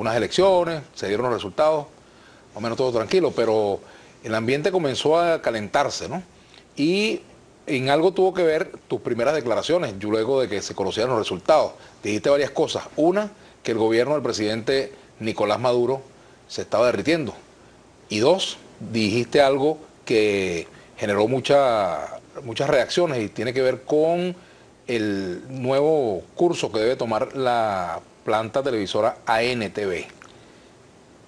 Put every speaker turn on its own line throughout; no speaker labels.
unas elecciones, se dieron los resultados, más o menos todo tranquilo, pero el ambiente comenzó a calentarse, ¿no? Y en algo tuvo que ver tus primeras declaraciones, luego de que se conocieran los resultados. Dijiste varias cosas. Una, que el gobierno del presidente Nicolás Maduro se estaba derritiendo. Y dos, dijiste algo que generó muchas reacciones y tiene que ver con el nuevo curso que debe tomar la planta televisora ANTV.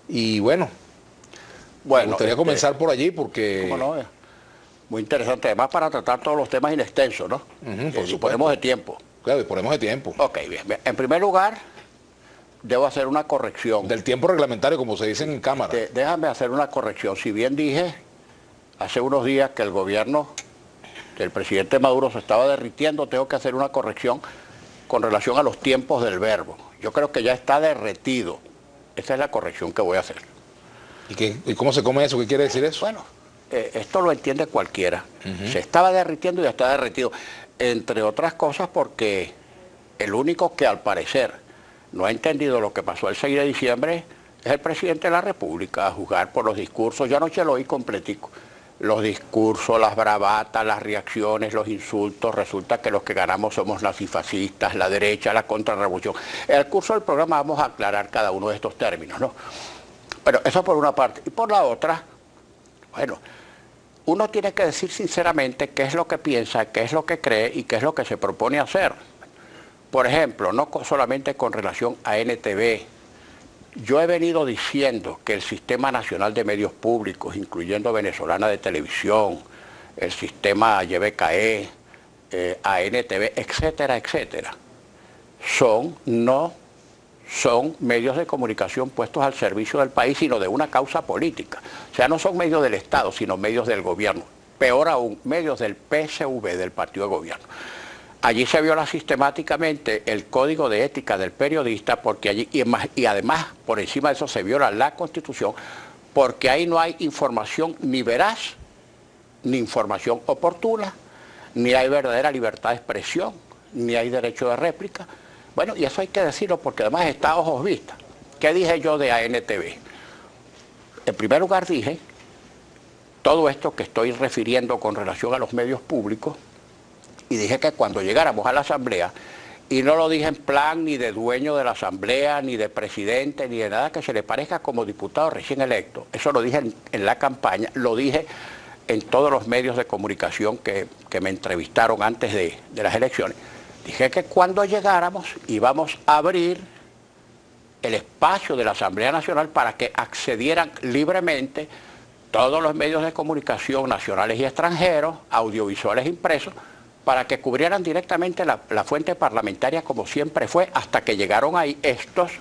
Y bueno, me gustaría comenzar por allí porque...
¿Cómo no? Muy interesante, además para tratar todos los temas in extenso, ¿no?
Por
disponemos de tiempo.
Claro, disponemos de tiempo.
Ok, bien. En primer lugar, debo hacer una corrección.
Del tiempo reglamentario, como se dice en cámara.
Déjame hacer una corrección. Si bien dije hace unos días que el gobierno del presidente Maduro se estaba derritiendo, tengo que hacer una corrección con relación a los tiempos del verbo. Yo creo que ya está derretido. Esa es la corrección que voy a hacer.
¿Y cómo se come eso? ¿Qué quiere decir eso?
Bueno, esto lo entiende cualquiera. Se estaba derritiendo y ya está derretido. Entre otras cosas porque el único que al parecer no ha entendido lo que pasó el 6 de diciembre es el presidente de la República, a juzgar por los discursos. Yo anoche lo oí completico. Los discursos, las bravatas, las reacciones, los insultos. Resulta que los que ganamos somos nazifascistas, la derecha, la contrarrevolución. En el curso del programa vamos a aclarar cada uno de estos términos, ¿no? Pero eso por una parte. Y por la otra, bueno, uno tiene que decir sinceramente qué es lo que piensa, qué es lo que cree y qué es lo que se propone hacer. Por ejemplo, no solamente con relación a NTV. Yo he venido diciendo que el Sistema Nacional de Medios Públicos, incluyendo Venezolana de Televisión, el sistema YBKE, ANTV, etcétera, etcétera, no son medios de comunicación puestos al servicio del país, sino de una causa política. O sea, no son medios del Estado, sino medios del gobierno. Peor aún, medios del PSV, del partido de gobierno. Allí se viola sistemáticamente el código de ética del periodista, porque allí, y además, por encima de eso, se viola la Constitución, porque ahí no hay información ni veraz, ni información oportuna, ni hay verdadera libertad de expresión, ni hay derecho de réplica. Bueno, y eso hay que decirlo porque además está a ojos vistas. ¿Qué dije yo de ANTV? En primer lugar dije, todo esto que estoy refiriendo con relación a los medios públicos, y dije que cuando llegáramos a la Asamblea, y no lo dije en plan ni de dueño de la Asamblea, ni de presidente, ni de nada que se le parezca como diputado recién electo, eso lo dije en la campaña, lo dije en todos los medios de comunicación que me entrevistaron antes de las elecciones. Dije que cuando llegáramos íbamos a abrir el espacio de la Asamblea Nacional para que accedieran libremente todos los medios de comunicación nacionales y extranjeros, audiovisuales e impresos, para que cubrieran directamente la fuente parlamentaria como siempre fue, hasta que llegaron ahí estos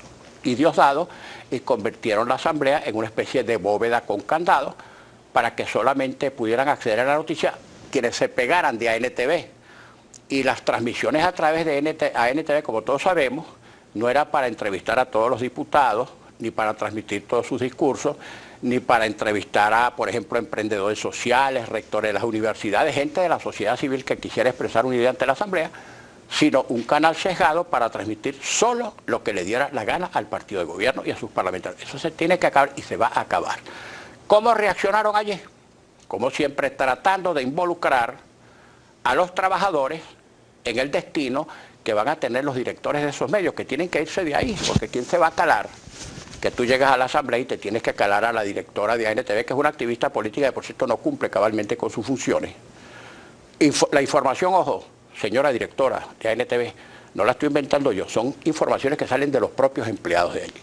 idiotados y convirtieron la Asamblea en una especie de bóveda con candado para que solamente pudieran acceder a la noticia quienes se pegaran de ANTV. Y las transmisiones a través de ANTV, como todos sabemos, no era para entrevistar a todos los diputados, ni para transmitir todos sus discursos, ni para entrevistar a, por ejemplo, emprendedores sociales, rectores de las universidades, gente de la sociedad civil que quisiera expresar una idea ante la Asamblea, sino un canal sesgado para transmitir solo lo que le diera la gana al partido de gobierno y a sus parlamentarios. Eso se tiene que acabar y se va a acabar. ¿Cómo reaccionaron allí? Como siempre, tratando de involucrar a los trabajadores en el destino que van a tener los directores de esos medios, que tienen que irse de ahí, porque ¿quién se va a calar? Que tú llegas a la Asamblea y te tienes que calar a la directora de ANTV, que es una activista política que por cierto no cumple cabalmente con sus funciones. La información, ojo, señora directora de ANTV, no la estoy inventando yo, son informaciones que salen de los propios empleados de allí,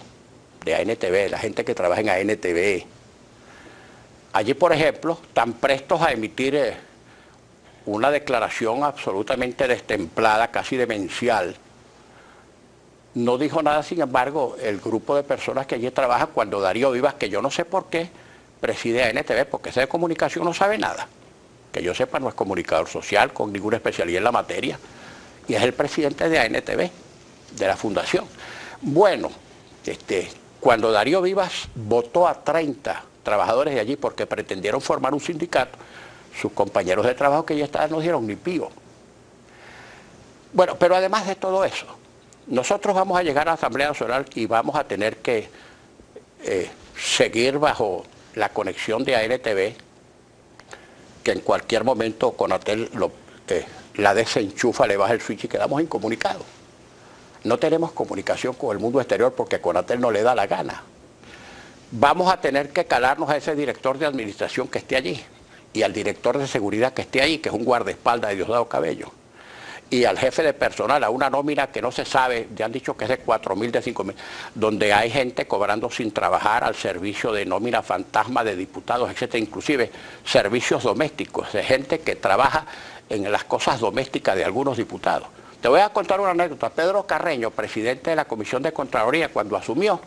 de ANTV, la gente que trabaja en ANTV. Allí, por ejemplo, están prestos a emitir una declaración absolutamente destemplada, casi demencial. No dijo nada, sin embargo, el grupo de personas que allí trabaja cuando Darío Vivas, que yo no sé por qué, preside ANTV, porque ese de comunicación no sabe nada. Que yo sepa, no es comunicador social, con ninguna especialidad en la materia, y es el presidente de ANTV, de la fundación. Bueno, cuando Darío Vivas votó a 30 trabajadores de allí porque pretendieron formar un sindicato, sus compañeros de trabajo que ya estaban no dieron ni pío. Bueno, pero además de todo eso, nosotros vamos a llegar a la Asamblea Nacional y vamos a tener que seguir bajo la conexión de ANTV, que en cualquier momento Conatel la desenchufa, le baja el switch y quedamos incomunicados. No tenemos comunicación con el mundo exterior porque Conatel no le da la gana. Vamos a tener que calarnos a ese director de administración que esté allí y al director de seguridad que esté ahí, que es un guardaespaldas de Diosdado Cabello, y al jefe de personal, a una nómina que no se sabe, ya han dicho que es de 4.000, de 5.000, donde hay gente cobrando sin trabajar al servicio de nómina fantasma de diputados, etcétera, inclusive servicios domésticos, de gente que trabaja en las cosas domésticas de algunos diputados. Te voy a contar una anécdota. Pedro Carreño, presidente de la Comisión de Contraloría, cuando asumió,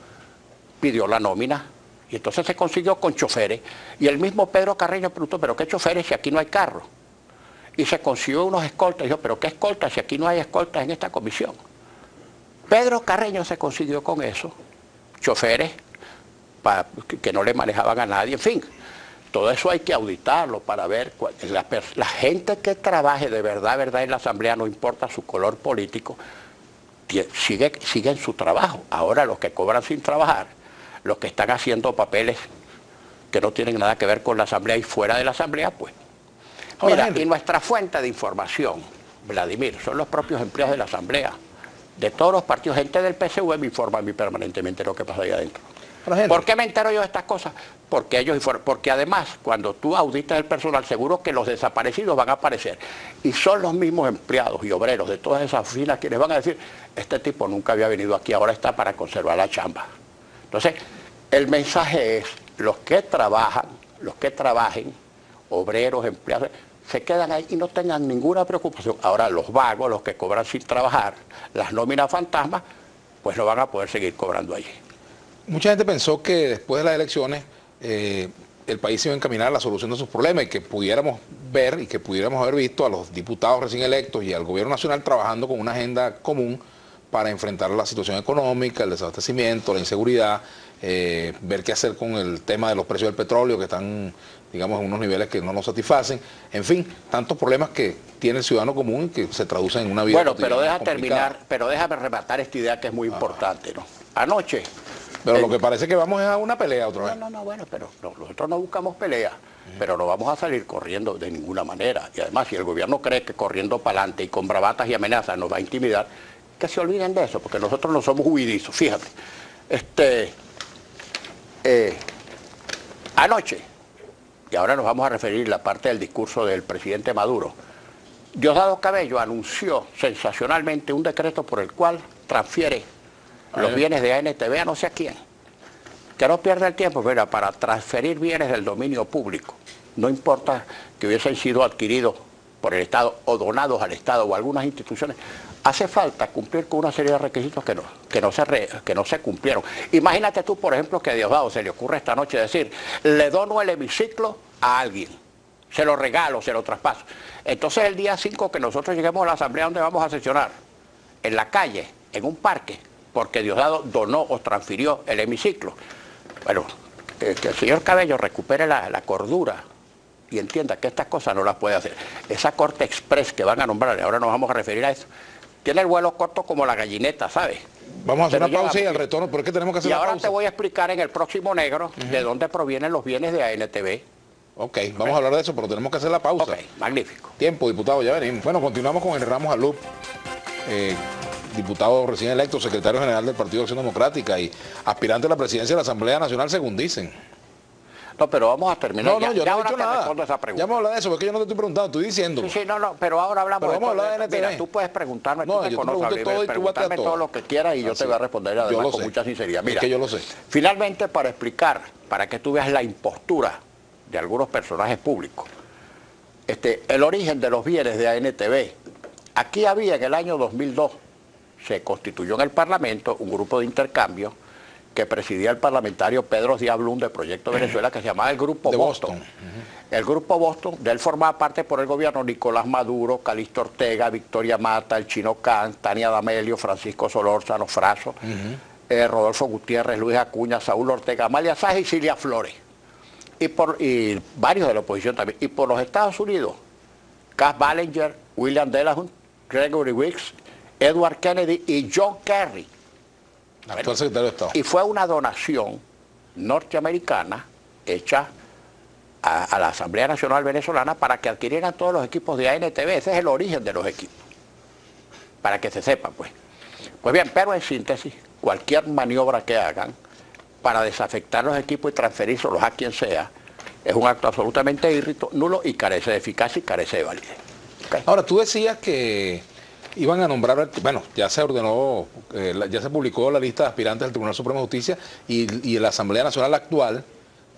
pidió la nómina y entonces se consiguió con choferes. Y el mismo Pedro Carreño preguntó, ¿pero qué choferes si aquí no hay carro? Y se consiguió unos escoltas. Y dijo, ¿pero qué escoltas si aquí no hay escoltas en esta comisión? Pedro Carreño se consiguió con eso, choferes que no le manejaban a nadie, en fin. Todo eso hay que auditarlo para ver la gente que trabaje de verdad en la Asamblea, no importa su color político, sigue en su trabajo. Ahora los que cobran sin trabajar, los que están haciendo papeles que no tienen nada que ver con la Asamblea y fuera de la Asamblea, pues. Mira, y nuestra fuente de información, Vladimir, son los propios empleados de la Asamblea. De todos los partidos, gente del PSV me informa a mí permanentemente lo que pasa ahí adentro. ¿Por qué me entero yo de estas cosas? Porque ellos informan, porque además cuando tú auditas el personal, seguro que los desaparecidos van a aparecer. Y son los mismos empleados y obreros de todas esas oficinas quienes van a decir, este tipo nunca había venido aquí, ahora está para conservar la chamba. Entonces, el mensaje es, los que trabajen, obreros, empleados, se quedan ahí y no tengan ninguna preocupación. Ahora los vagos, los que cobran sin trabajar, las nóminas fantasmas, pues no van a poder seguir cobrando allí.
Mucha gente pensó que después de las elecciones el país se iba a encaminar a la solución de sus problemas y que pudiéramos ver y que pudiéramos haber visto a los diputados recién electos y al gobierno nacional trabajando con una agenda común para enfrentar la situación económica, el desabastecimiento, la inseguridad, ver qué hacer con el tema de los precios del petróleo que están, digamos, en unos niveles que no nos satisfacen. En fin, tantos problemas que tiene el ciudadano común y que se traducen en una vida
cotidiana complicada. Pero déjame rematar esta idea que es muy importante, ¿no? Anoche...
Pero lo que parece que vamos es a una pelea otra vez.
No, bueno, pero nosotros no buscamos pelea, pero no vamos a salir corriendo de ninguna manera. Y además, si el gobierno cree que corriendo para adelante y con bravatas y amenazas nos va a intimidar, que se olviden de eso, porque nosotros no somos huidizos, fíjate. Anoche, y ahora nos vamos a referir a la parte del discurso del presidente Maduro, Diosdado Cabello anunció sensacionalmente un decreto por el cual transfiere los bienes de ANTV a no sé a quién. Que no pierda el tiempo, mira, para transferir bienes del dominio público, no importa que hubiesen sido adquiridos por el Estado o donados al Estado o algunas instituciones, hace falta cumplir con una serie de requisitos que no se cumplieron. Imagínate tú, por ejemplo, que a Diosdado se le ocurre esta noche decir, le dono el hemiciclo a alguien, se lo regalo, se lo traspaso. Entonces el día 5 que nosotros lleguemos a la asamblea donde vamos a sesionar, en la calle, en un parque, porque Diosdado donó o transfirió el hemiciclo. Bueno, que el señor Cabello recupere la cordura y entienda que estas cosas no las puede hacer. Esa corte express que van a nombrar, ahora nos vamos a referir a eso, tiene el vuelo corto como la gallineta, ¿sabes?
Vamos a hacer una pausa y al retorno, ¿por qué tenemos que hacer la pausa?
Y ahora te voy a explicar en el próximo negro de dónde provienen los bienes de ANTV.
Ok, vamos a hablar de eso, pero tenemos que hacer la pausa.
Ok, magnífico.
Tiempo, diputado, ya venimos. Bueno, continuamos con el Ramos Alup, diputado recién electo, secretario general del Partido de Acción Democrática y aspirante a la presidencia de la Asamblea Nacional, según dicen.
No, pero vamos a terminar.
No, yo no he dicho nada.
Esa pregunta.
Ya vamos a hablar de eso, porque yo no te estoy preguntando, estoy diciendo.
Sí, pero ahora hablamos
pero vamos a hablar de NTV.
Mira, tú puedes preguntarme,
no,
tú me conoces, preguntarme todo lo que quieras y yo te voy a responder además con mucha sinceridad. Mira,
es que yo lo sé.
Finalmente, para explicar, para que tú veas la impostura de algunos personajes públicos, el origen de los bienes de ANTV. Aquí había en el año 2002, se constituyó en el Parlamento un grupo de intercambio que presidía el parlamentario Pedro Díaz Blum de Proyecto Venezuela, que se llamaba el Grupo Boston. El Grupo Boston, de él formaba parte por el gobierno Nicolás Maduro, Calixto Ortega, Victoria Mata, el Chino Can, Tania D'Amelio, Francisco Solórzano, Fraso, Rodolfo Gutiérrez, Luis Acuña, Saúl Ortega, Amalia Sáenz y Cilia Flores. Y varios de la oposición también. Y por los Estados Unidos, Cass Ballinger, William Delahunt, Gregory Wicks Edward Kennedy y John Kerry.
Actual secretario de Estado.
Y fue una donación norteamericana hecha a la Asamblea Nacional Venezolana para que adquirieran todos los equipos de ANTV. Ese es el origen de los equipos, para que se sepa, pues. Pues bien, pero en síntesis, cualquier maniobra que hagan para desafectar los equipos y transferírselos a quien sea, es un acto absolutamente irrito, nulo y carece de eficacia y carece de validez. ¿Okay?
Ahora, tú decías que iban a nombrar, bueno, ya se ordenó, ya se publicó la lista de aspirantes del Tribunal Supremo de Justicia y la Asamblea Nacional actual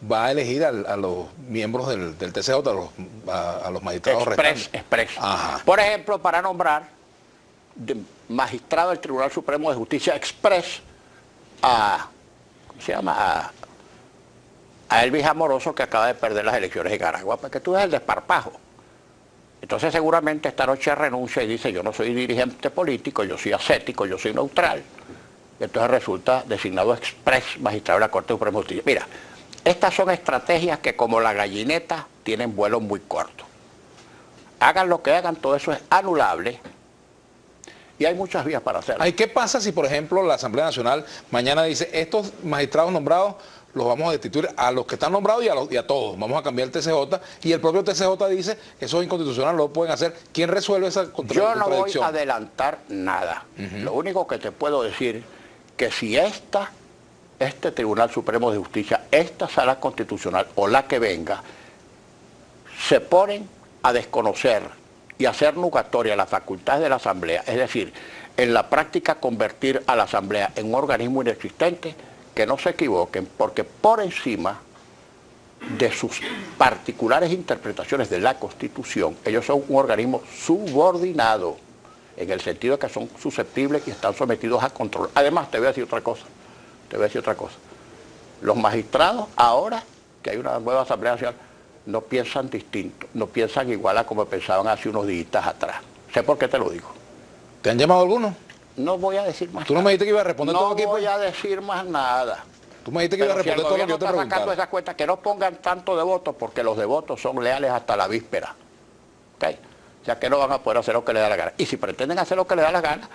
va a elegir a los miembros del TCJ, a los magistrados restantes.
Expreso. Por ejemplo, para nombrar de magistrado del Tribunal Supremo de Justicia express a, ¿cómo se llama? A Elvis Amoroso, que acaba de perder las elecciones de Nicaragua, para que tú veas el desparpajo. Entonces seguramente esta noche renuncia y dice, yo no soy dirigente político, yo soy ascético, yo soy neutral. Y entonces resulta designado express magistrado de la Corte Suprema de Justicia. Mira, estas son estrategias que como la gallineta tienen vuelo muy corto. Hagan lo que hagan, todo eso es anulable y hay muchas vías para hacerlo.
¿Qué pasa si, por ejemplo, la Asamblea Nacional mañana dice, estos magistrados nombrados los vamos a destituir a los que están nombrados y a todos, vamos a cambiar el TCJ, y el propio TCJ dice que eso es inconstitucional, no lo pueden hacer? ¿Quién resuelve esa contradicción?
Yo no voy a adelantar nada. Lo único que te puedo decir que si este Tribunal Supremo de Justicia, esta Sala Constitucional o la que venga, se ponen a desconocer y hacer nugatoria las facultades de la Asamblea, es decir, en la práctica convertir a la Asamblea en un organismo inexistente, que no se equivoquen, porque por encima de sus particulares interpretaciones de la Constitución, ellos son un organismo subordinado, en el sentido de que son susceptibles y están sometidos a control. Además, te voy a decir otra cosa. Los magistrados, ahora que hay una nueva Asamblea Nacional, no piensan distinto, no piensan igual a como pensaban hace unos días atrás. Sé por qué te lo digo.
¿Te han llamado algunos?
No voy a decir más nada.
¿Tú no me dijiste que ibas a responder todo aquí?
No voy a decir más nada.
Tú me dijiste que ibas a responder todo lo que yo te preguntaba.
Sacando esa cuenta, que no pongan tanto de votos, porque los devotos son leales hasta la víspera. ¿Okay? O sea que no van a poder hacer lo que les da la gana. Y si pretenden hacer lo que les da la gana,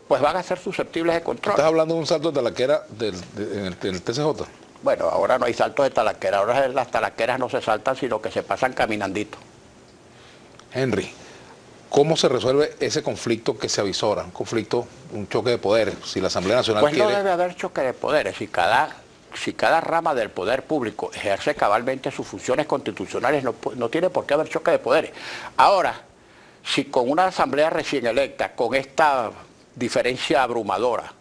pues van a ser susceptibles de control.
¿Estás hablando de un salto de talaquera en el TCJ?
Bueno, ahora no hay saltos de talaquera, ahora las talaqueras no se saltan, sino que se pasan caminandito.
Henry, ¿cómo se resuelve ese conflicto que se avisora? Un choque de poderes, si la Asamblea Nacional
pues
quiere...
no debe haber choque de poderes, si cada rama del poder público ejerce cabalmente sus funciones constitucionales, no tiene por qué haber choque de poderes. Ahora, si con una Asamblea recién electa, con esta diferencia abrumadora,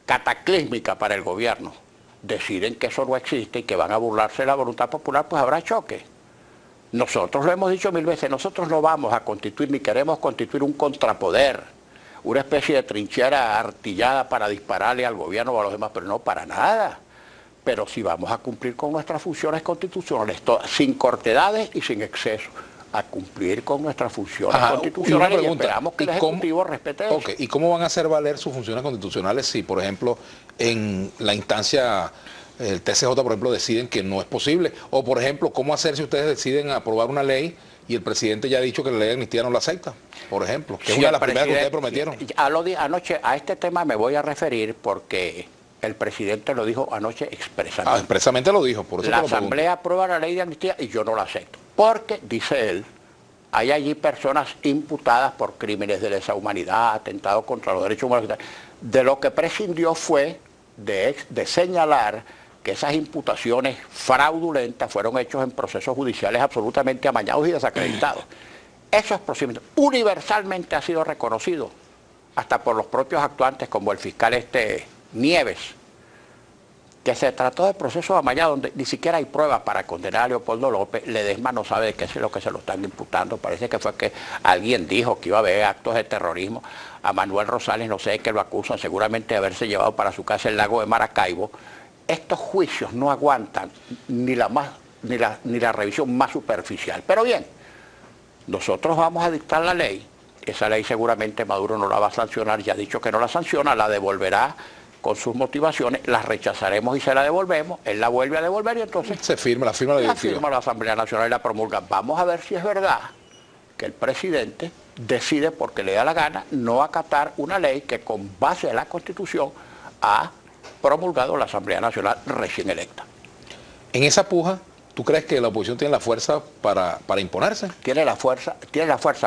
cataclísmica para el gobierno, deciden que eso no existe y que van a burlarse de la voluntad popular, pues habrá choque. Nosotros lo hemos dicho mil veces, nosotros no vamos a constituir ni queremos constituir un contrapoder, una especie de trinchera artillada para dispararle al gobierno o a los demás, pero no para nada. Pero sí vamos a cumplir con nuestras funciones constitucionales, sin cortedades y sin exceso, a cumplir con nuestras funciones constitucionales y esperamos que el Ejecutivo respete eso.
¿Y cómo van a hacer valer sus funciones constitucionales si, por ejemplo, en la instancia, el TCJ, por ejemplo, deciden que no es posible? O, por ejemplo, ¿cómo hacer si ustedes deciden aprobar una ley y el presidente ya ha dicho que la ley de amnistía no la acepta? Por ejemplo, que es una de las primeras que ustedes prometieron.
Anoche a este tema me voy a referir porque el presidente lo dijo anoche expresamente.
Expresamente lo dijo, por eso
la Asamblea aprueba la ley de amnistía y yo no la acepto. Porque, dice él, hay allí personas imputadas por crímenes de lesa humanidad, atentados contra los derechos humanos. De lo que prescindió fue de señalar que esas imputaciones fraudulentas fueron hechas en procesos judiciales absolutamente amañados y desacreditados. Esos procedimientos universalmente ha sido reconocido, hasta por los propios actuantes como el fiscal Nieves, que se trató de procesos amañados donde ni siquiera hay pruebas para condenar a Leopoldo López. Ledesma no sabe de qué es lo que se lo están imputando. Parece que fue que alguien dijo que iba a haber actos de terrorismo. A Manuel Rosales no sé de qué lo acusan, seguramente de haberse llevado para su casa el lago de Maracaibo. Estos juicios no aguantan ni la revisión más superficial. Pero bien, nosotros vamos a dictar la ley. Esa ley seguramente Maduro no la va a sancionar, ya ha dicho que no la sanciona, la devolverá con sus motivaciones, las rechazaremos y se la devolvemos, él la vuelve a devolver y entonces
la firma la
Asamblea Nacional y la promulga. Vamos a ver si es verdad que el presidente decide porque le da la gana no acatar una ley que con base en la Constitución ha promulgado la Asamblea Nacional recién electa.
En esa puja, ¿tú crees que la oposición tiene la fuerza para imponerse?
Tiene la fuerza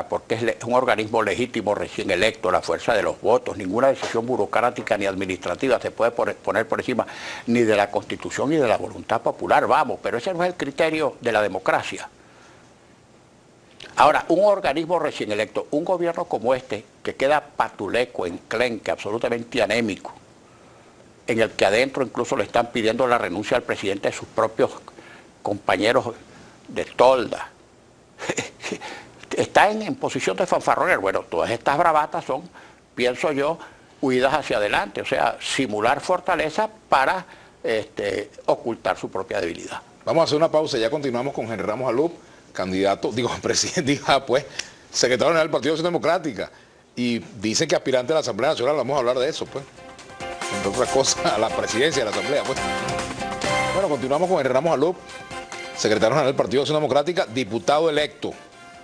porque es un organismo legítimo recién electo, la fuerza de los votos. Ninguna decisión burocrática ni administrativa se puede poner por encima ni de la Constitución ni de la voluntad popular, vamos, pero ese no es el criterio de la democracia. Ahora, un organismo recién electo, un gobierno como este, que queda patuleco, enclenque, absolutamente anémico, en el que adentro incluso le están pidiendo la renuncia al presidente de sus propios compañeros de tolda, está en posición de fanfarroner. Bueno, todas estas bravatas son, pienso yo, huidas hacia adelante, o sea, simular fortaleza para ocultar su propia debilidad.
Vamos a hacer una pausa, ya continuamos con Henry Ramos Alup, candidato, presidente, pues, secretario general del Partido Acción Democrática, y dice que aspirante a la Asamblea Nacional. Vamos a hablar de eso, pues, entre otras cosas, a la presidencia de la Asamblea, pues. Bueno, continuamos con Henry Ramos Alup, secretario general del Partido Acción Democrática, diputado electo.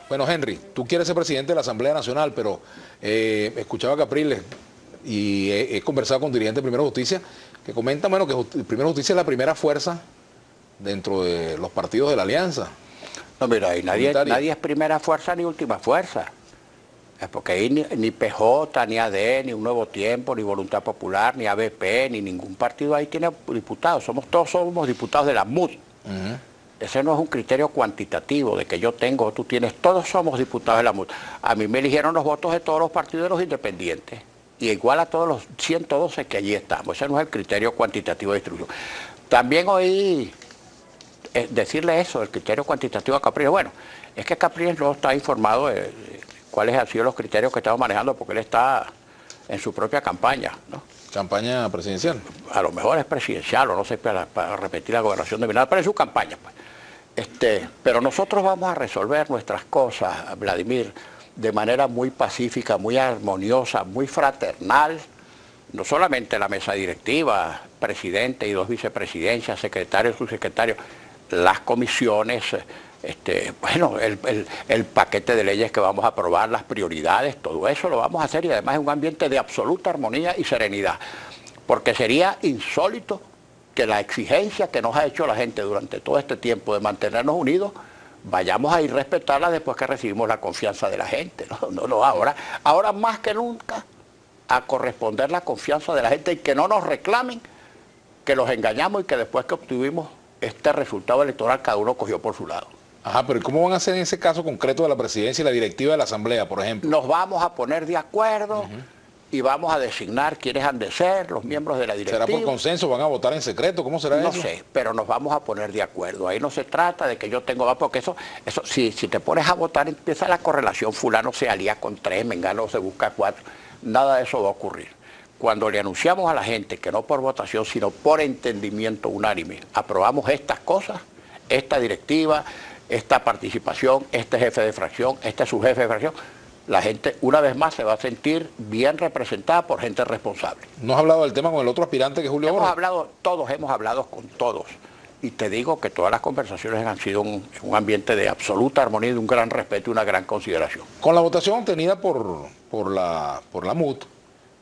Bueno, Henry, tú quieres ser presidente de la Asamblea Nacional, pero escuchaba a Capriles y he conversado con dirigentes de Primera Justicia que comentan, bueno, que Primera Justicia es la primera fuerza dentro de los partidos de la alianza.
No, mira, ahí nadie es primera fuerza ni última fuerza. Es porque ahí ni PJ, ni AD, ni Un Nuevo Tiempo, ni Voluntad Popular, ni ABP, ni ningún partido ahí tiene diputados. Todos somos diputados de la MUD. Ese no es un criterio cuantitativo de que yo tengo, tú tienes, todos somos diputados de la MUD. A mí me eligieron los votos de todos los partidos de los independientes, y igual a todos los 112 que allí estamos. Ese no es el criterio cuantitativo de distribución. También oí decirle eso, el criterio cuantitativo a Capriles. Bueno, es que Capriles no está informado de cuáles han sido los criterios que estamos manejando, porque él está en su propia campaña, ¿no?
¿Campaña presidencial?
A lo mejor es presidencial, o no sé, para repetir la gobernación de Minera, pero es su campaña, pues. Pero nosotros vamos a resolver nuestras cosas, Vladimir, de manera muy pacífica, muy armoniosa, muy fraternal. No solamente la mesa directiva, presidente y 2 vicepresidencias, secretarios, subsecretarios, las comisiones, bueno, el paquete de leyes que vamos a aprobar, las prioridades, todo eso lo vamos a hacer, y además en un ambiente de absoluta armonía y serenidad. Porque sería insólito que la exigencia que nos ha hecho la gente durante todo este tiempo de mantenernos unidos, vayamos a irrespetarla después que recibimos la confianza de la gente. No, ahora más que nunca, a corresponder la confianza de la gente y que no nos reclamen que los engañamos y que después que obtuvimos este resultado electoral cada uno cogió por su lado.
Ajá, pero ¿cómo van a hacer en ese caso concreto de la presidencia y la directiva de la Asamblea, por ejemplo?
Nos vamos a poner de acuerdo y vamos a designar quiénes han de ser los miembros de la directiva.
¿Será por consenso? ¿Van a votar en secreto? ¿Cómo será eso?
No sé, pero nos vamos a poner de acuerdo. Ahí no se trata de que yo tengo, porque eso si te pones a votar empieza la correlación, fulano se alía con 3, mengano se busca 4. Nada de eso va a ocurrir. Cuando le anunciamos a la gente que no por votación, sino por entendimiento unánime, aprobamos estas cosas, esta directiva, esta participación, este jefe de fracción, este subjefe de fracción, la gente una vez más se va a sentir bien representada por gente responsable.
¿No has hablado del tema con el otro aspirante que es Julio Borges?
Todos hemos hablado con todos. Y te digo que todas las conversaciones han sido un ambiente de absoluta armonía, de un gran respeto y una gran consideración.
Con la votación obtenida por la MUD,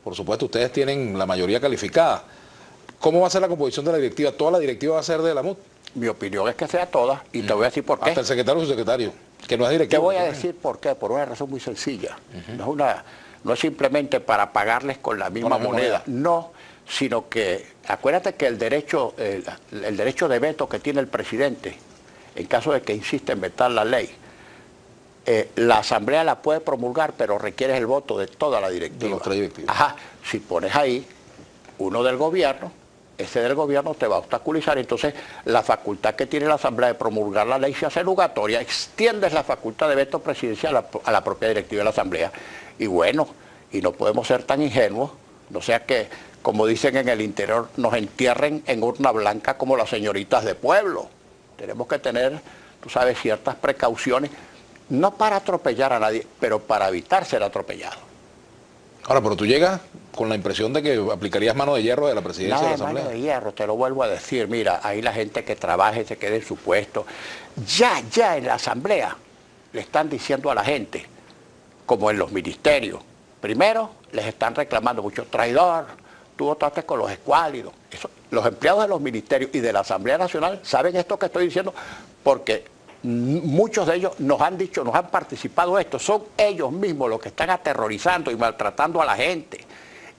por supuesto ustedes tienen la mayoría calificada. ¿Cómo va a ser la composición de la directiva? ¿Toda la directiva va a ser de la MUD?
Mi opinión es que sea toda, y te voy a decir por qué.
Hasta el secretario o subsecretario, que no es directivo.
Te voy a decir por qué, por una razón muy sencilla. No es simplemente para pagarles con la misma moneda, no, sino que, acuérdate que el derecho de veto que tiene el presidente, en caso de que insista en vetar la ley, la Asamblea la puede promulgar, pero requiere el voto de toda la directiva.
De los 3 directivos.
Ajá, si pones ahí uno del gobierno, ese del gobierno te va a obstaculizar, entonces la facultad que tiene la Asamblea de promulgar la ley se hace nugatoria, extiendes la facultad de veto presidencial a la propia directiva de la Asamblea. Y bueno, y no podemos ser tan ingenuos, no sea que, como dicen en el interior, nos entierren en urna blanca como las señoritas de pueblo. Tenemos que tener, tú sabes, ciertas precauciones, no para atropellar a nadie, pero para evitar ser atropellado.
Ahora, pero tú llegas con la impresión de que aplicarías mano de hierro de la presidencia de la Asamblea.
Mano de hierro, te lo vuelvo a decir. Mira, ahí la gente que trabaje se quede en su puesto. Ya en la Asamblea le están diciendo a la gente, como en los ministerios, primero les están reclamando mucho, traidor, tú votaste con los escuálidos. Eso, los empleados de los ministerios y de la Asamblea Nacional saben esto que estoy diciendo porque muchos de ellos nos han dicho, nos han participado esto, son ellos mismos los que están aterrorizando y maltratando a la gente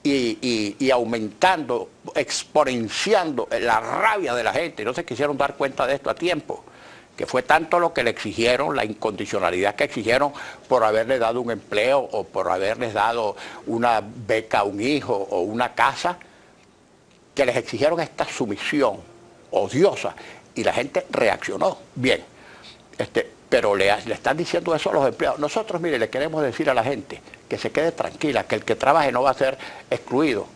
y aumentando, exponenciando la rabia de la gente. No se quisieron dar cuenta de esto a tiempo, que fue tanto lo que le exigieron, la incondicionalidad que exigieron por haberle dado un empleo o por haberles dado una beca a un hijo o una casa, que les exigieron esta sumisión odiosa y la gente reaccionó. Bien, pero le están diciendo eso a los empleados. Nosotros, mire, le queremos decir a la gente que se quede tranquila, que el que trabaje no va a ser excluido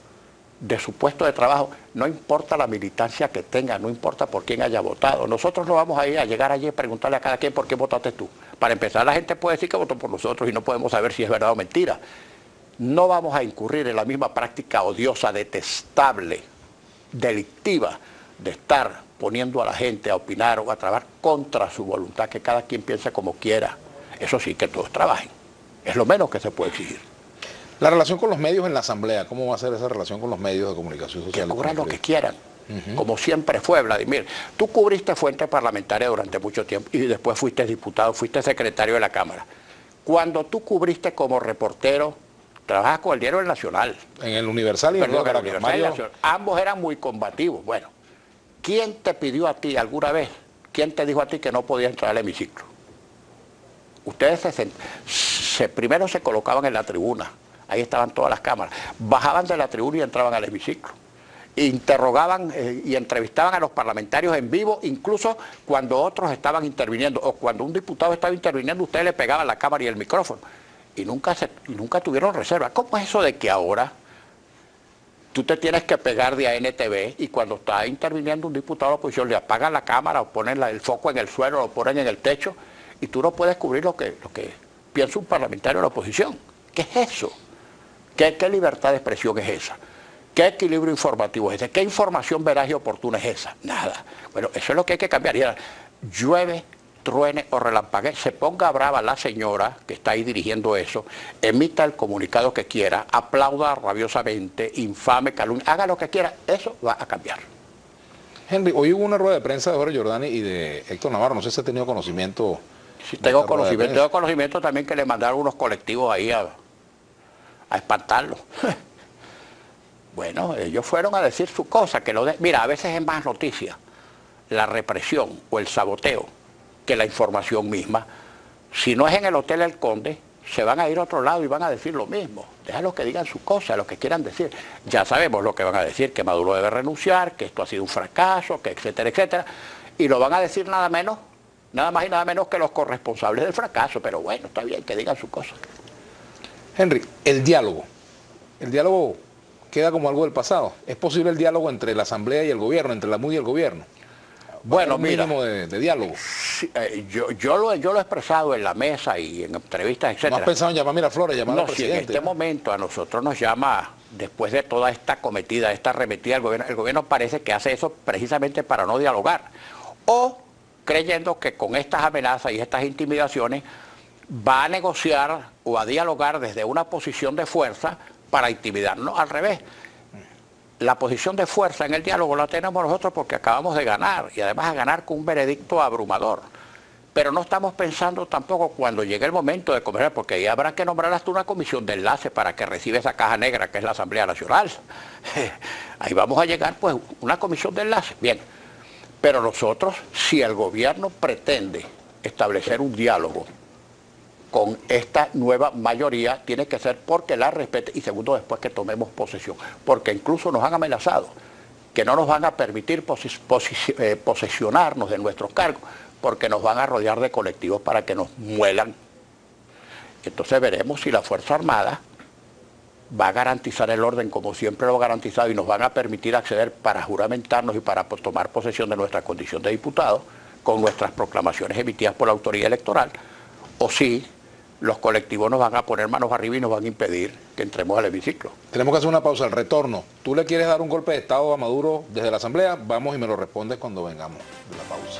de su puesto de trabajo, no importa la militancia que tenga, no importa por quién haya votado. Nosotros no vamos a ir a llegar allí y preguntarle a cada quien por qué votaste tú. Para empezar, la gente puede decir que votó por nosotros y no podemos saber si es verdad o mentira. No vamos a incurrir en la misma práctica odiosa, detestable, delictiva, de estar poniendo a la gente a opinar o a trabajar contra su voluntad, que cada quien piense como quiera. Eso sí, que todos trabajen. Es lo menos que se puede exigir.
La relación con los medios en la Asamblea, ¿cómo va a ser esa relación con los medios de comunicación social?
Que cubran lo que quieran, como siempre fue, Vladimir. Tú cubriste fuente parlamentaria durante mucho tiempo y después fuiste diputado, fuiste secretario de la Cámara. Cuando tú cubriste como reportero, trabajas con el diario El Nacional.
En el Universal y en el Caracas.
Ambos eran muy combativos. Bueno, ¿quién te pidió a ti alguna vez? ¿Quién te dijo a ti que no podías entrar al hemiciclo? Ustedes primero se colocaban en la tribuna. Ahí estaban todas las cámaras. Bajaban de la tribuna y entraban al hemiciclo. Interrogaban y entrevistaban a los parlamentarios en vivo, incluso cuando otros estaban interviniendo, o cuando un diputado estaba interviniendo, ustedes le pegaban la cámara y el micrófono. Y nunca tuvieron reserva. ¿Cómo es eso de que ahora tú te tienes que pegar de ANTV y cuando está interviniendo un diputado de la oposición le apagan la cámara o ponen el foco en el suelo o lo ponen en el techo y tú no puedes cubrir lo que piensa un parlamentario de la oposición? ¿Qué es eso? ¿Qué libertad de expresión es esa? ¿Qué equilibrio informativo es ese? ¿Qué información veraz y oportuna es esa? Nada. Bueno, eso es lo que hay que cambiar. Y ahora, llueve, truene o relampague, se ponga brava la señora que está ahí dirigiendo eso, emita el comunicado que quiera, aplauda rabiosamente, infame, calumnia, haga lo que quiera, eso va a cambiar.
Henry, hoy hubo una rueda de prensa de Jorge Giordani y de Héctor Navarro, no sé si ha tenido conocimiento.
Sí, tengo conocimiento también que le mandaron unos colectivos ahí a espantarlo. Bueno, ellos fueron a decir su cosa, mira, a veces es más noticia la represión o el saboteo que la información misma. Si no es en el Hotel El Conde, se van a ir a otro lado y van a decir lo mismo. Déjalos que digan su cosa, lo que quieran decir. Ya sabemos lo que van a decir, que Maduro debe renunciar, que esto ha sido un fracaso, que etcétera, etcétera. Y lo van a decir nada más y nada menos que los corresponsables del fracaso. Pero bueno, está bien que digan su cosa.
Henry, el diálogo queda como algo del pasado. ¿Es posible el diálogo entre la Asamblea y el gobierno, entre la MUD y el gobierno?
Bueno,
mira, mínimo de diálogo.
Yo lo he expresado en la mesa y en entrevistas, etc.
¿No has pensado en llamar a Miraflores, llamar al presidente?
En este momento a nosotros nos llama, después de toda esta cometida, esta arremetida del gobierno, el gobierno parece que hace eso precisamente para no dialogar. O creyendo que con estas amenazas y estas intimidaciones va a negociar o a dialogar desde una posición de fuerza para intimidarnos. Al revés. La posición de fuerza en el diálogo la tenemos nosotros porque acabamos de ganar y además a ganar con un veredicto abrumador. Pero no estamos pensando tampoco cuando llegue el momento de conversar, porque ahí habrá que nombrar hasta una comisión de enlace para que reciba esa caja negra que es la Asamblea Nacional. Ahí vamos a llegar, pues, una comisión de enlace. Bien, pero nosotros, si el gobierno pretende establecer un diálogo con esta nueva mayoría, tiene que ser porque la respete y segundo, después que tomemos posesión. Porque incluso nos han amenazado que no nos van a permitir posesionarnos de nuestros cargos porque nos van a rodear de colectivos para que nos muelan. Entonces veremos si la Fuerza Armada va a garantizar el orden como siempre lo ha garantizado y nos van a permitir acceder para juramentarnos y para tomar posesión de nuestra condición de diputados con nuestras proclamaciones emitidas por la autoridad electoral, o si los colectivos nos van a poner manos arriba y nos van a impedir que entremos al hemiciclo.
Tenemos que hacer una pausa, el retorno. ¿Tú le quieres dar un golpe de Estado a Maduro desde la Asamblea? Vamos y me lo respondes cuando vengamos de la pausa.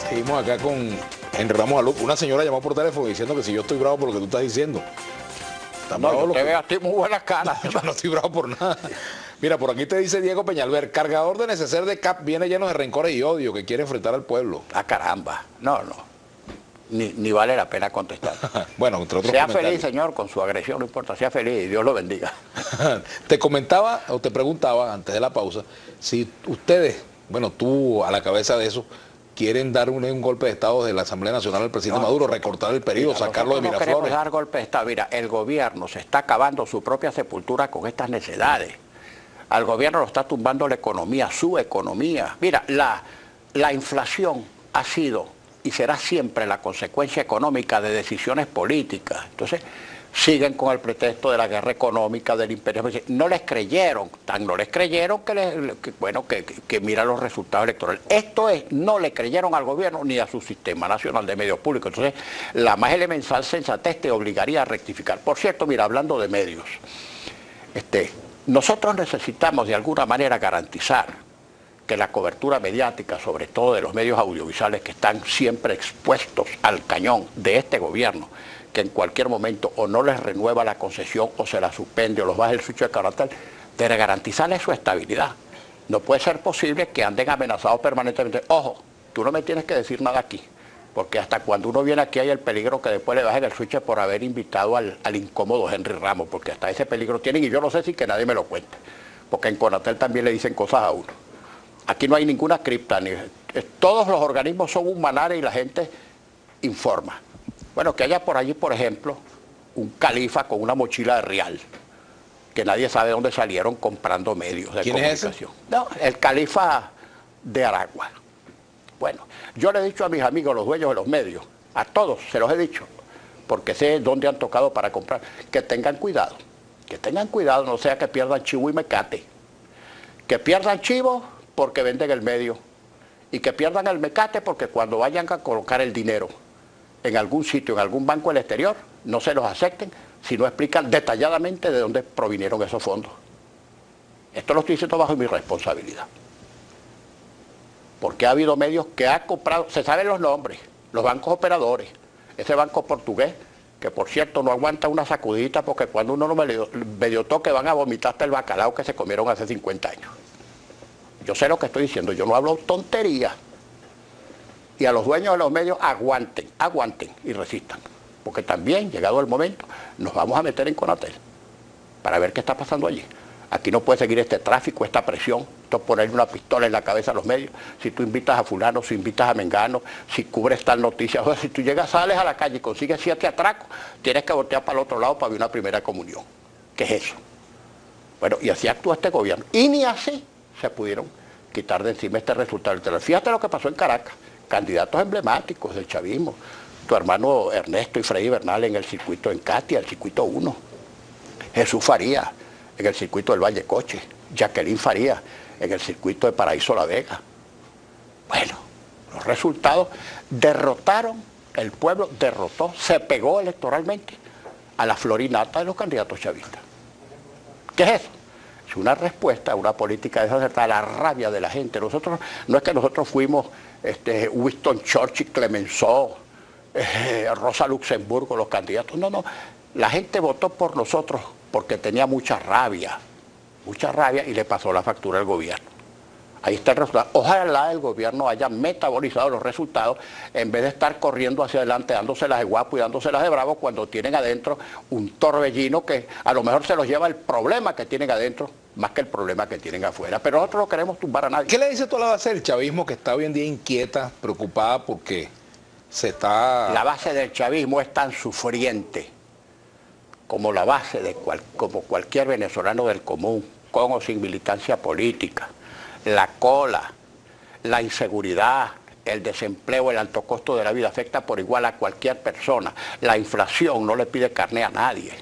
Seguimos acá con Henry Ramos Alú, una señora llamó por teléfono diciendo que si yo estoy bravo por lo que tú estás diciendo.
No, yo te veo a ti muy buena cara.
Yo no estoy bravo por nada. Mira, por aquí te dice Diego Peñalver, cargador de neceser de CAP viene lleno de rencores y odio que quiere enfrentar al pueblo.
Ah, caramba. No. Ni vale la pena contestar.
Bueno, entre otros
sea
comentarios.
feliz, señor, con su agresión, no importa, sea feliz y Dios lo bendiga.
Te comentaba o te preguntaba antes de la pausa si ustedes, bueno, tú a la cabeza de eso, quieren dar un golpe de Estado de la Asamblea Nacional al presidente Maduro, recortar el periodo, sacarlo de
Miraflores. No queremos dar golpe de Estado. Mira, el gobierno se está acabando su propia sepultura con estas necedades. Al gobierno lo está tumbando la economía, su economía. Mira, la inflación ha sido y será siempre la consecuencia económica de decisiones políticas. Entonces, siguen con el pretexto de la guerra económica, del imperio. No les creyeron, no les creyeron que mira los resultados electorales. Esto es, no le creyeron al gobierno ni a su sistema nacional de medios públicos. Entonces, la más elemental sensatez te obligaría a rectificar. Por cierto, mira, hablando de medios, nosotros necesitamos de alguna manera garantizar que la cobertura mediática, sobre todo de los medios audiovisuales que están siempre expuestos al cañón de este gobierno, que en cualquier momento o no les renueva la concesión o se la suspende o los baja el switch de carácter, de garantizarles su estabilidad. No puede ser posible que anden amenazados permanentemente. Ojo, tú no me tienes que decir nada aquí, porque hasta cuando uno viene aquí hay el peligro que después le bajen el switch por haber invitado al incómodo Henry Ramos, porque hasta ese peligro tienen y yo no sé si que nadie me lo cuente, porque en Conatel también le dicen cosas a uno. Aquí no hay ninguna cripta, todos los organismos son un manar y la gente informa. Bueno, que haya por allí, por ejemplo, un califa con una mochila de real, que nadie sabe dónde salieron comprando medios de comunicación.
¿Quién es ese?
No, el califa de Aragua. Bueno, yo le he dicho a mis amigos, los dueños de los medios, a todos se los he dicho, porque sé dónde han tocado para comprar, que tengan cuidado, no sea que pierdan chivo y mecate, que pierdan chivo porque venden el medio y que pierdan el mecate porque cuando vayan a colocar el dinero en algún sitio, en algún banco del exterior, no se los acepten si no explican detalladamente de dónde provinieron esos fondos. Esto lo estoy diciendo bajo mi responsabilidad. Porque ha habido medios que han comprado, se saben los nombres, los bancos operadores, ese banco portugués, que por cierto no aguanta una sacudita porque cuando uno no medio toque van a vomitar hasta el bacalao que se comieron hace 50 años. Yo sé lo que estoy diciendo, yo no hablo tonterías. Y a los dueños de los medios aguanten y resistan. Porque también, llegado el momento, nos vamos a meter en Conatel para ver qué está pasando allí. Aquí no puede seguir este tráfico, esta presión, esto ponerle una pistola en la cabeza a los medios. Si tú invitas a fulano, si invitas a mengano, si cubres tal noticia, o sea, si tú llegas, sales a la calle y consigues 7 atracos, tienes que voltear para el otro lado para ver una primera comunión. ¿Qué es eso? Bueno, y así actúa este gobierno. Y ni así se pudieron quitar de encima este resultado. Fíjate lo que pasó en Caracas, candidatos emblemáticos del chavismo, tu hermano Ernesto y Freddy Bernal en el circuito en Catia, el circuito 1, Jesús Faría en el circuito del Valle Coche, Jacqueline Faría en el circuito de Paraíso La Vega. Bueno, los resultados derrotaron, el pueblo derrotó, se pegó electoralmente a la florinata de los candidatos chavistas. ¿Qué es eso? Es una respuesta a una política desacertada, a la rabia de la gente. Nosotros, no es que nosotros fuimos Winston Churchill, Clemenceau, Rosa Luxemburgo, los candidatos. No, la gente votó por nosotros porque tenía mucha rabia y le pasó la factura al gobierno. Ahí está el resultado. Ojalá el gobierno haya metabolizado los resultados en vez de estar corriendo hacia adelante, dándoselas de guapo y dándoselas de bravo cuando tienen adentro un torbellino que a lo mejor se los lleva el problema que tienen adentro más que el problema que tienen afuera. Pero nosotros no queremos tumbar a nadie.
¿Qué le dice tú a la base del chavismo que está hoy en día inquieta, preocupada porque se está...
La base del chavismo es tan sufriente como la base de como cualquier venezolano del común, con o sin militancia política. La cola, la inseguridad, el desempleo, el alto costo de la vida afecta por igual a cualquier persona. La inflación no le pide carné a nadie.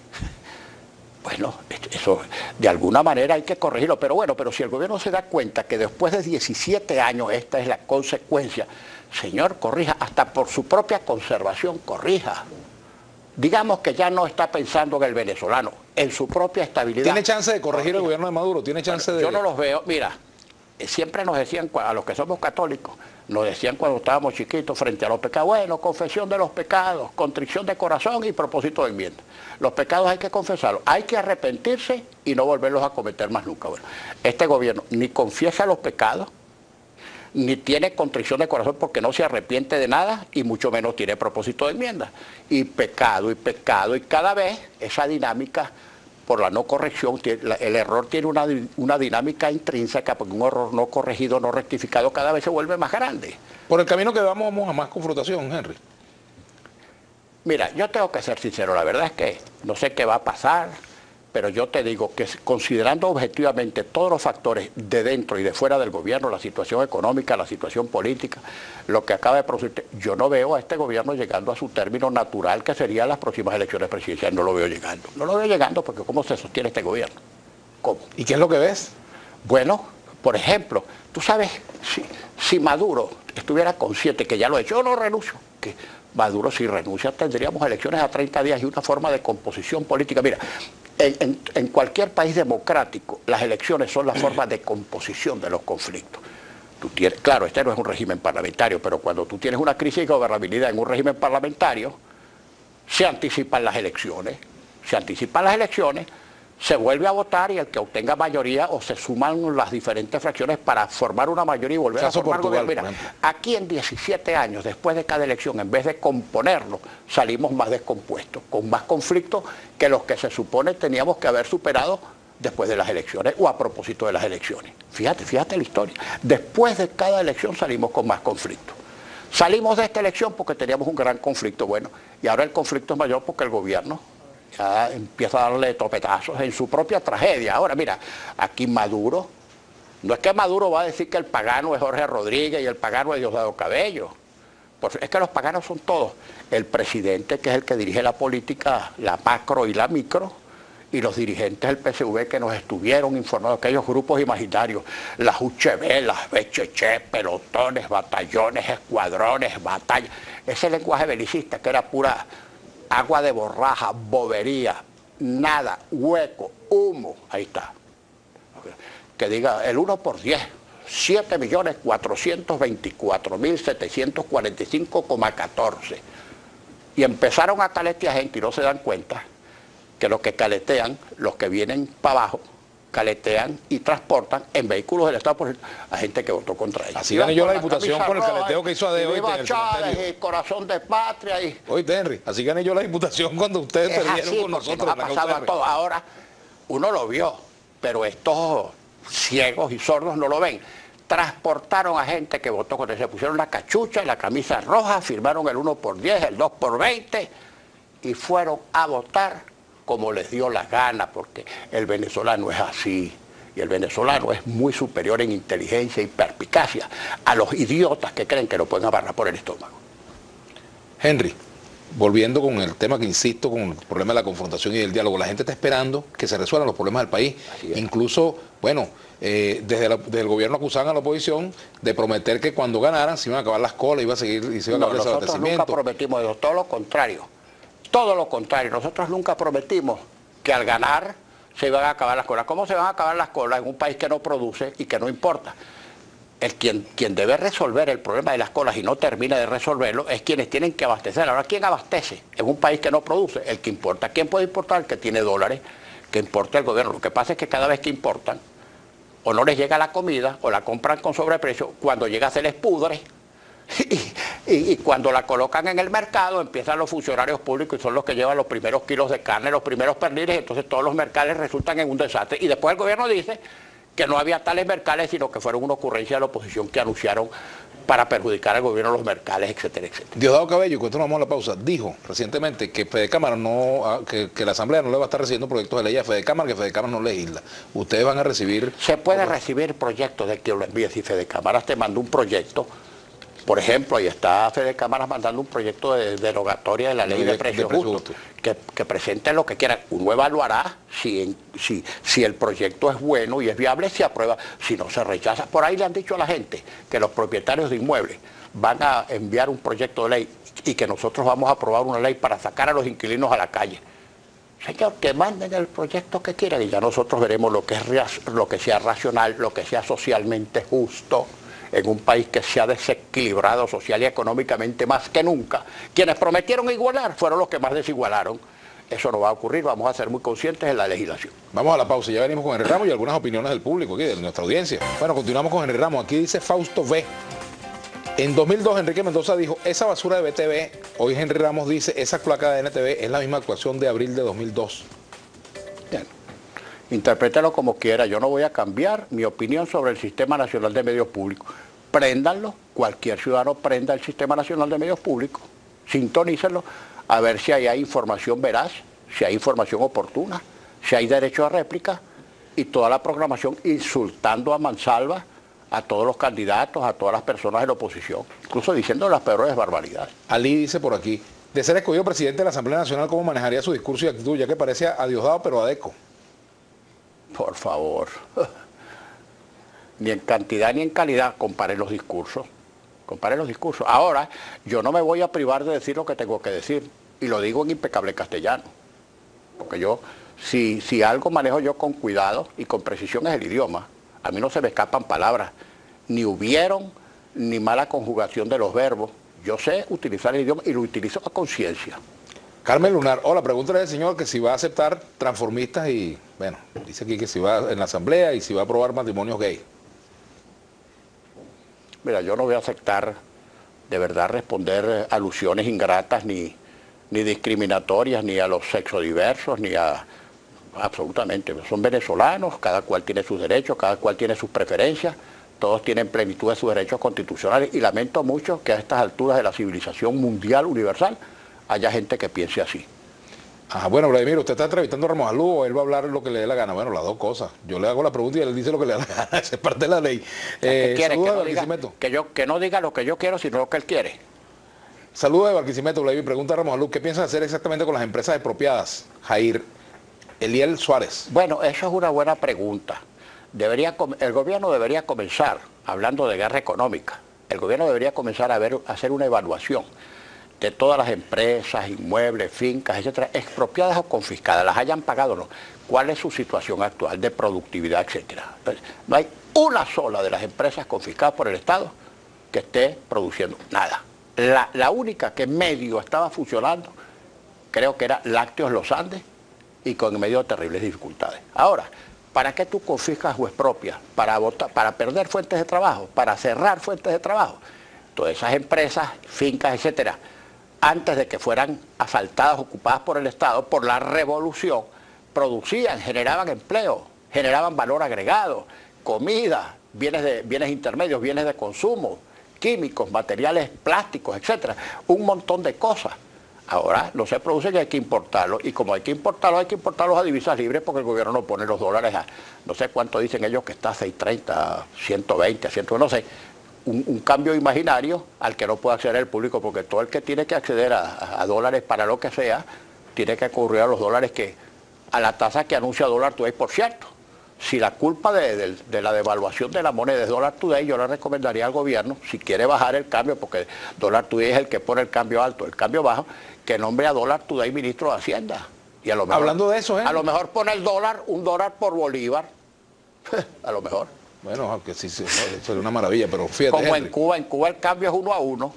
Bueno, eso de alguna manera hay que corregirlo, pero bueno, pero si el gobierno se da cuenta que después de 17 años esta es la consecuencia, señor, corrija, hasta por su propia conservación, corrija. Digamos que ya no está pensando en el venezolano, en su propia estabilidad.
¿Tiene chance de corregir el gobierno de Maduro? ¿Tiene chance de...?
Yo no los veo, mira, siempre nos decían, a los que somos católicos, nos decían cuando estábamos chiquitos frente a los pecados, bueno, confesión de los pecados, contrición de corazón y propósito de enmienda. Los pecados hay que confesarlos, hay que arrepentirse y no volverlos a cometer más nunca. Bueno, este gobierno ni confiesa los pecados, ni tiene contrición de corazón porque no se arrepiente de nada y mucho menos tiene propósito de enmienda. Y pecado, y cada vez esa dinámica por la no corrección, el error tiene una dinámica intrínseca porque un error no corregido, no rectificado cada vez se vuelve más grande.
Por el camino que vamos a más confrontación, Henry.
Mira, yo tengo que ser sincero, la verdad es que no sé qué va a pasar, pero yo te digo que considerando objetivamente todos los factores de dentro y de fuera del gobierno, la situación económica, la situación política, lo que acaba de producir, yo no veo a este gobierno llegando a su término natural, que serían las próximas elecciones presidenciales. No lo veo llegando. No lo veo llegando porque ¿cómo se sostiene este gobierno? ¿Cómo?
¿Y qué es lo que ves?
Bueno, por ejemplo, tú sabes, si Maduro estuviera consciente que ya lo ha hecho, yo no renuncio, que Maduro si renuncia tendríamos elecciones a 30 días y una forma de composición política. Mira, en cualquier país democrático las elecciones son la forma de composición de los conflictos. Claro, este no es un régimen parlamentario, pero cuando tú tienes una crisis de gobernabilidad en un régimen parlamentario, se anticipan las elecciones. Se vuelve a votar y el que obtenga mayoría o se suman las diferentes fracciones para formar una mayoría y volver a formar gobierno. Mira, aquí en 17 años, después de cada elección, en vez de componerlo, salimos más descompuestos, con más conflictos que los que se supone teníamos que haber superado después de las elecciones o a propósito de las elecciones. Fíjate la historia. Después de cada elección salimos con más conflictos. Salimos de esta elección porque teníamos un gran conflicto, bueno, y ahora el conflicto es mayor porque el gobierno ya empieza a darle topetazos en su propia tragedia. Ahora, mira, aquí Maduro, no es que Maduro va a decir que el pagano es Jorge Rodríguez y el pagano es Diosdado Cabello. Es que los paganos son todos. El presidente, que es el que dirige la política, la macro y la micro, y los dirigentes del PSV que nos estuvieron informando, aquellos grupos imaginarios, las UCB, las BCC, pelotones, batallones, escuadrones, batallas, ese lenguaje belicista que era pura agua de borraja, bobería, nada, hueco, humo, ahí está. Que diga el 1 por 10, 7.424.745,14. Y empezaron a caletear gente y no se dan cuenta que los que caletean, los que vienen para abajo, caletean y transportan en vehículos del Estado a gente que votó contra ellos.
Así gané yo la diputación con el caleteo que hizo de hoy.
Y corazón de patria.
Oye, Henry, así gané yo la diputación cuando ustedes perdieron con nosotros.
Ha pasado a todo. Ahora, uno lo vio, pero estos ciegos y sordos no lo ven. Transportaron a gente que votó contra ellos, se pusieron la cachucha y la camisa roja, firmaron el 1 por 10, el 2 por 20 y fueron a votar como les dio la gana, porque el venezolano es así, y el venezolano es muy superior en inteligencia y perspicacia a los idiotas que creen que lo pueden agarrar por el estómago.
Henry, volviendo con el tema que insisto, con el problema de la confrontación y del diálogo, la gente está esperando que se resuelvan los problemas del país. Incluso, bueno, desde el gobierno acusaban a la oposición de prometer que cuando ganaran se iban a acabar las colas, iba a seguir y se iba a acabar el desabastecimiento.
Nosotros nunca prometimos eso, todo lo contrario. Todo lo contrario, nosotros nunca prometimos que al ganar se iban a acabar las colas. ¿Cómo se van a acabar las colas en un país que no produce y que no importa? Quien debe resolver el problema de las colas y no termina de resolverlo es quienes tienen que abastecer. Ahora, ¿quién abastece en un país que no produce? El que importa. ¿Quién puede importar? El que tiene dólares, que importa el gobierno. Lo que pasa es que cada vez que importan, o no les llega la comida, o la compran con sobreprecio, cuando llega se les pudre. Y cuando la colocan en el mercado empiezan los funcionarios públicos y son los que llevan los primeros kilos de carne, los primeros perniles, entonces todos los mercados resultan en un desastre. Y después el gobierno dice que no había tales mercados, sino que fueron una ocurrencia de la oposición que anunciaron para perjudicar al gobierno los mercados, etcétera, etcétera.
Diosdado Cabello, cuando nos vamos a la pausa, dijo recientemente que Fedecámara no, que la Asamblea no le va a estar recibiendo proyectos de ley a Fedecámara, que Fedecámara no legisla. Ustedes van a recibir...
Se puede recibir proyectos de que lo envíe. Si Fedecámara te manda un proyecto, por ejemplo, ahí está Fedecámara mandando un proyecto de derogatoria de la ley de precios justos, que presenten lo que quieran. Uno evaluará si el proyecto es bueno y es viable, si aprueba, si no se rechaza. Por ahí le han dicho a la gente que los propietarios de inmuebles van a enviar un proyecto de ley y que nosotros vamos a aprobar una ley para sacar a los inquilinos a la calle. Señor, que manden el proyecto que quieran y ya nosotros veremos lo que sea racional, lo que sea socialmente justo en un país que se ha desequilibrado social y económicamente más que nunca. Quienes prometieron igualar fueron los que más desigualaron. Eso no va a ocurrir, vamos a ser muy conscientes en la legislación.
Vamos a la pausa, ya venimos con Henry Ramos y algunas opiniones del público aquí, de nuestra audiencia. Bueno, continuamos con Henry Ramos. Aquí dice Fausto V. En 2002 Enrique Mendoza dijo, esa basura de BTV, hoy Henry Ramos dice, esa placa de NTV es la misma actuación de abril de 2002.
Bien, interprétalo como quiera, yo no voy a cambiar mi opinión sobre el Sistema Nacional de Medios Públicos. Préndanlo, cualquier ciudadano prenda el Sistema Nacional de Medios Públicos, sintonícenlo, a ver si hay información veraz, si hay información oportuna, si hay derecho a réplica y toda la programación insultando a mansalva a todos los candidatos, a todas las personas de la oposición, incluso diciendo las peores barbaridades.
Ali dice por aquí, de ser escogido presidente de la Asamblea Nacional, ¿cómo manejaría su discurso y actitud? Ya que parece a Diosdado, pero a Deco.
Por favor, ni en cantidad ni en calidad, comparen los discursos. Comparen los discursos. Ahora, yo no me voy a privar de decir lo que tengo que decir, y lo digo en impecable castellano, porque yo, si algo manejo yo con cuidado y con precisión es el idioma. A mí no se me escapan palabras, ni hubieron, ni mala conjugación de los verbos. Yo sé utilizar el idioma y lo utilizo a conciencia.
Carmen Lunar, hola, pregúntale al señor que si va a aceptar transformistas y, bueno, dice aquí que si va en la asamblea y si va a aprobar matrimonios gay.
Mira, yo no voy a aceptar de verdad responder alusiones ingratas ni discriminatorias, ni a los sexodiversos, ni a... Absolutamente, son venezolanos, cada cual tiene sus derechos, cada cual tiene sus preferencias, todos tienen plenitud de sus derechos constitucionales y lamento mucho que a estas alturas de la civilización mundial universal haya gente que piense así.
Ajá, bueno, Vladimir, ¿usted está entrevistando a Ramos Alú o él va a hablar lo que le dé la gana? Bueno, las dos cosas. Yo le hago la pregunta y él dice lo que le da la gana, esa es parte de la ley.
¿Qué quiere? Que no diga lo que yo quiero, sino lo que él quiere.
Saludos de Barquisimeto, Vladimir. Pregunta a Ramos Alú, ¿qué piensan hacer exactamente con las empresas expropiadas? Jair Eliel Suárez.
Bueno, eso es una buena pregunta. El gobierno debería comenzar, hablando de guerra económica, el gobierno debería comenzar a hacer una evaluación de todas las empresas, inmuebles, fincas, etcétera, expropiadas o confiscadas, las hayan pagado o no. ¿Cuál es su situación actual de productividad, etcétera? Entonces, no hay una sola de las empresas confiscadas por el Estado que esté produciendo nada. La única que medio estaba funcionando, creo que era Lácteos Los Andes, y con medio de terribles dificultades. Ahora, ¿para qué tú confiscas o expropias? Para perder fuentes de trabajo, para cerrar fuentes de trabajo. Todas esas empresas, fincas, etcétera, antes de que fueran asfaltadas, ocupadas por el Estado, por la revolución, producían, generaban empleo, generaban valor agregado, comida, bienes intermedios, bienes de consumo, químicos, materiales plásticos, etcétera, un montón de cosas. Ahora no se produce y hay que importarlo, y como hay que importarlos a divisas libres porque el gobierno no pone los dólares a, no sé cuánto dicen ellos que está a 6.30, 120, 100, no sé, un cambio imaginario al que no puede acceder el público, porque todo el que tiene que acceder a dólares para lo que sea, tiene que concurrir a los dólares a la tasa que anuncia Dollar Today, por cierto. Si la culpa de la devaluación de la moneda es Dollar Today, yo le recomendaría al gobierno, si quiere bajar el cambio, porque Dollar Today es el que pone el cambio alto, el cambio bajo, que nombre a Dollar Today ministro de Hacienda. Y a lo mejor,
hablando de eso,
a lo mejor pone un dólar por bolívar, a lo mejor.
Bueno, aunque sí sería una maravilla, pero fíjate,
como
Henry,
en Cuba el cambio es 1 a 1.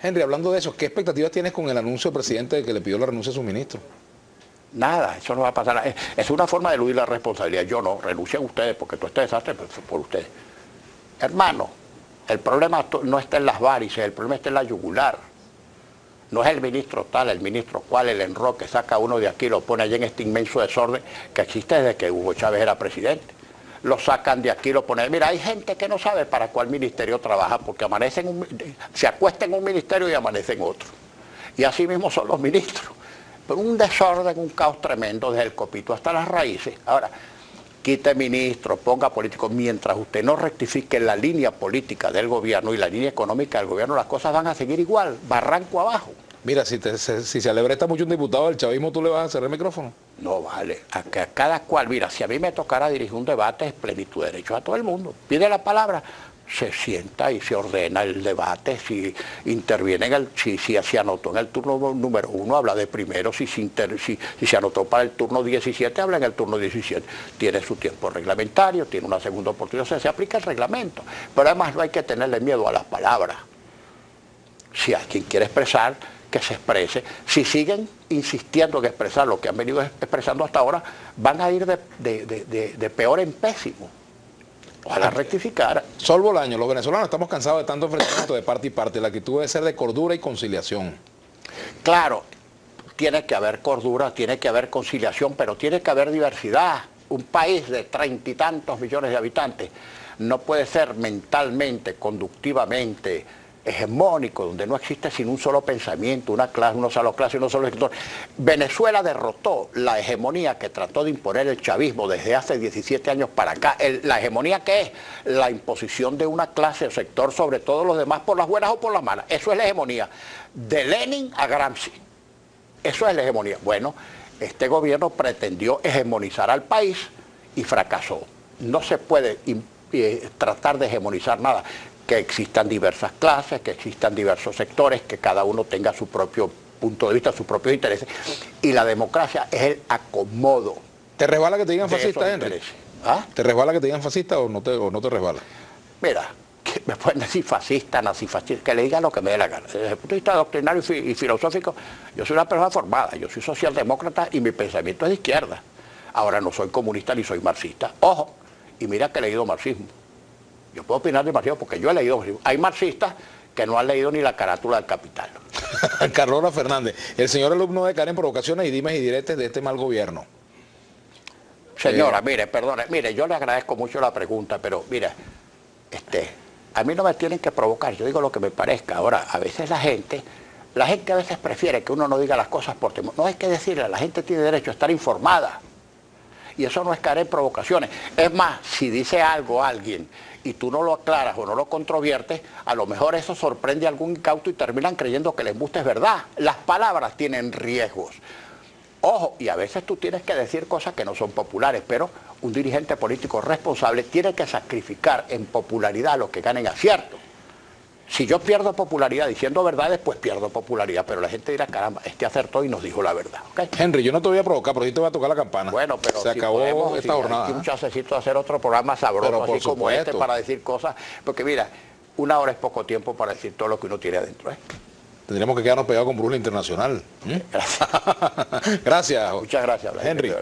Henry, hablando de eso, ¿qué expectativas tienes con el anuncio del presidente de que le pidió la renuncia a su ministro?
Nada, eso no va a pasar. Es una forma de eludir la responsabilidad. Yo no, renuncien ustedes, porque todo este desastre por ustedes. Hermano, el problema no está en las varices, el problema está en la yugular. No es el ministro tal, el ministro cual, el enroque, saca uno de aquí, lo pone allá en este inmenso desorden que existe desde que Hugo Chávez era presidente. Lo sacan de aquí, lo ponen. Mira, hay gente que no sabe para cuál ministerio trabaja, porque se acuesta en un ministerio y amanece en otro. Y así mismo son los ministros. Pero un desorden, un caos tremendo desde el copito hasta las raíces. Ahora, quite ministro, ponga político. Mientras usted no rectifique la línea política del gobierno y la línea económica del gobierno, las cosas van a seguir igual, barranco abajo.
Mira, si se alebresta mucho un diputado del chavismo, ¿tú le vas a cerrar el micrófono?
No vale, a cada cual, mira, si a mí me tocara dirigir un debate, es plenitud de derechos a todo el mundo. Pide la palabra, se sienta y se ordena el debate, si interviene si se anotó en el turno número 1, habla de primero, si se anotó para el turno 17, habla en el turno 17. Tiene su tiempo reglamentario, tiene una segunda oportunidad, o sea, se aplica el reglamento. Pero además no hay que tenerle miedo a las palabras. Si alguien quiere expresar, que se exprese. Si siguen insistiendo en expresar lo que han venido expresando hasta ahora, van a ir de peor en pésimo. Ojalá rectificar.
Sol Bolaño, los venezolanos estamos cansados de tanto enfrentamiento de parte y parte. La actitud debe ser de cordura y conciliación.
Claro, tiene que haber cordura, tiene que haber conciliación, pero tiene que haber diversidad. Un país de 30 y tantos millones de habitantes no puede ser mentalmente, conductivamente, hegemónico, donde no existe sino un solo pensamiento, una clase, una sola clase, un solo escritor. Venezuela derrotó la hegemonía que trató de imponer el chavismo desde hace 17 años para acá. La hegemonía, ¿qué es? La imposición de una clase o sector sobre todos los demás por las buenas o por las malas. Eso es la hegemonía. De Lenin a Gramsci. Eso es la hegemonía. Bueno, este gobierno pretendió hegemonizar al país y fracasó. No se puede tratar de hegemonizar nada. Que existan diversas clases, que existan diversos sectores, que cada uno tenga su propio punto de vista, sus propios intereses. Y la democracia es el acomodo.
¿Te resbala que te digan fascista, Henry?
¿Ah?
¿Te resbala que te digan fascista o no te resbala?
Mira, que me pueden decir fascista, nazifascista, que le digan lo que me dé la gana. Desde el punto de vista doctrinario y filosófico, yo soy una persona formada, yo soy socialdemócrata y mi pensamiento es de izquierda. Ahora no soy comunista ni soy marxista. Ojo, y mira que he leído marxismo. Yo puedo opinar demasiado porque yo he leído marxismo. Hay marxistas que no han leído ni la carátula del Capital.
Carlola Fernández, el señor alumno de caer en provocaciones y dimes y diretes de este mal gobierno.
Señora, mire, perdone, mire, yo le agradezco mucho la pregunta, pero mire, a mí no me tienen que provocar, yo digo lo que me parezca. Ahora, a veces la gente a veces prefiere que uno no diga las cosas por temor. No hay que decirle, la gente tiene derecho a estar informada. Y eso no es caer en provocaciones. Es más, si dice algo alguien y tú no lo aclaras o no lo controviertes, a lo mejor eso sorprende a algún incauto y terminan creyendo que el embuste es verdad. Las palabras tienen riesgos. Ojo, y a veces tú tienes que decir cosas que no son populares, pero un dirigente político responsable tiene que sacrificar en popularidad lo que gana en acierto. Si yo pierdo popularidad diciendo verdades, pues pierdo popularidad, pero la gente dirá, caramba, acertó y nos dijo la verdad. ¿Okay?
Henry, yo no te voy a provocar, pero sí te voy a tocar la campana.
Bueno, pero
se acabó esta jornada.
Hay un chancecito de hacer otro programa sabroso, así como este, para decir cosas, porque mira, 1 hora es poco tiempo para decir todo lo que uno tiene adentro.
Tendríamos que quedarnos pegados con Brújula Internacional.
Gracias.
Gracias.
Muchas gracias,
Henry.